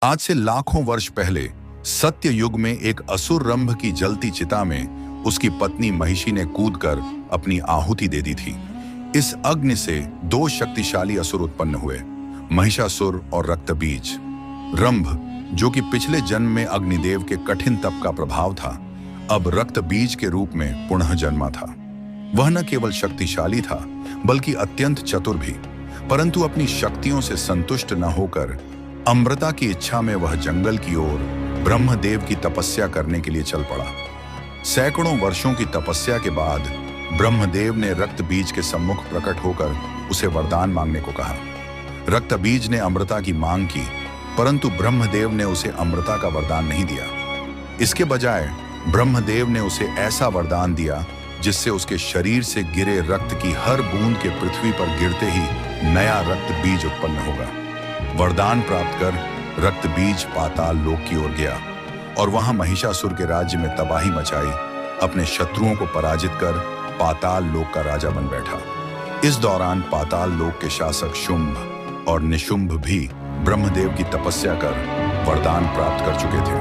आज से लाखों वर्ष पहले सत्य युग में एक असुर रंभ की जलती चिता में उसकी पत्नी महिषी ने कूदकर अपनी आहुति दे दी थी। इस अग्नि से दो शक्तिशाली असुर उत्पन्न हुए, महिषासुर और रक्तबीज। रंभ, जो कि पिछले जन्म में अग्निदेव के कठिन तप का प्रभाव था, अब रक्तबीज के रूप में पुनः जन्मा था। वह न केवल शक्तिशाली था बल्कि अत्यंत चतुर भी, परंतु अपनी शक्तियों से संतुष्ट न होकर अमृता की इच्छा में वह जंगल की ओर ब्रह्मदेव की तपस्या करने के लिए चल पड़ा। सैकड़ों वर्षों की तपस्या के बाद ब्रह्मदेव ने रक्तबीज के सम्मुख प्रकट होकर उसे वरदान मांगने को कहा। रक्तबीज ने अमृता की मांग की, परंतु ब्रह्मदेव ने उसे अमृता का वरदान नहीं दिया। इसके बजाय ब्रह्मदेव ने उसे ऐसा वरदान दिया जिससे उसके शरीर से गिरे रक्त की हर बूंद के पृथ्वी पर गिरते ही नया रक्त बीज उत्पन्न होगा। वरदान प्राप्त कर रक्तबीज पाताल लोक की ओर गया और वहां महिषासुर के राज्य में तबाही मचाई, अपने शत्रुओं को पराजित कर पाताल लोक का राजा बन बैठा। इस दौरान पाताल लोक के शासक शुंभ और निशुंभ भी ब्रह्मदेव की तपस्या कर वरदान प्राप्त कर चुके थे।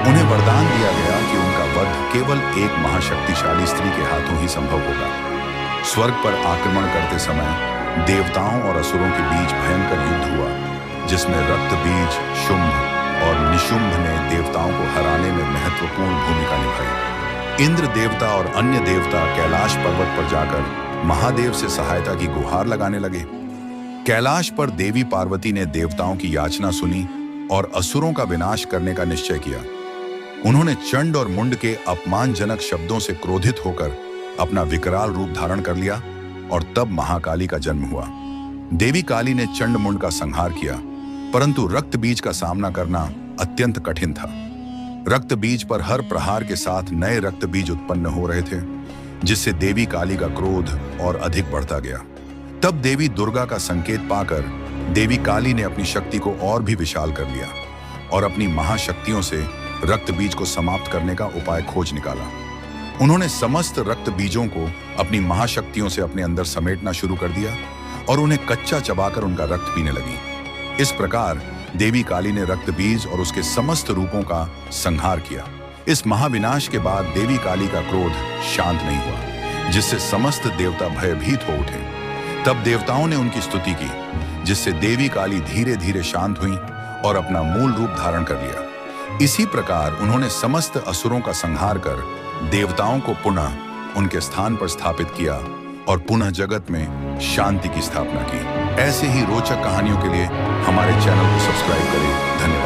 उन्हें वरदान दिया गया कि उनका वध केवल एक महाशक्तिशाली स्त्री के हाथों ही संभव होगा। स्वर्ग पर आक्रमण करते समय देवताओं और असुरों के बीच भयंकर युद्ध हुआ, जिसमें रक्तबीज, शुंभ और निशुंभ ने देवताओं को हराने में महत्वपूर्ण भूमिका निभाई। इंद्र देवता और अन्य देवता कैलाश पर्वत पर जाकर महादेव से सहायता की गुहार लगाने लगे। कैलाश पर देवी पार्वती ने देवताओं की याचना सुनी और असुरों का विनाश करने का निश्चय किया। उन्होंने चंड और मुंड के अपमानजनक शब्दों से क्रोधित होकर अपना विकराल रूप धारण कर लिया और तब महाकाली का जन्म हुआ। देवी काली ने चंड मुंड का संहार किया, परंतु रक्तबीज का सामना करना अत्यंत कठिन था। रक्तबीज पर हर प्रहार के साथ नए रक्तबीज उत्पन्न हो रहे थे, जिससे देवी काली का क्रोध और अधिक बढ़ता गया। तब देवी दुर्गा का संकेत पाकर देवी काली ने अपनी शक्ति को और भी विशाल कर लिया और अपनी महाशक्तियों से रक्तबीज को समाप्त करने का उपाय खोज निकाला। उन्होंने समस्त रक्तबीजों को अपनी महाशक्तियों से अपने अंदर समेटना शुरू कर दिया और उन्हें कच्चा चबाकर उनका रक्त पीने लगी। इस प्रकार देवी काली ने रक्तबीज और उसके समस्त रूपों का संहार किया। इस महाविनाश के बाद देवी काली का क्रोध शांत नहीं हुआ, जिससे समस्त देवता भयभीत हो उठे। तब देवताओं ने उनकी स्तुति की, जिससे देवी काली धीरे धीरे शांत हुई और अपना मूल रूप धारण कर लिया। इसी प्रकार उन्होंने समस्त असुरों का संहार कर देवताओं को पुनः उनके स्थान पर स्थापित किया और पुनः जगत में शांति की स्थापना की। ऐसे ही रोचक कहानियों के लिए हमारे चैनल को सब्सक्राइब करें। धन्यवाद।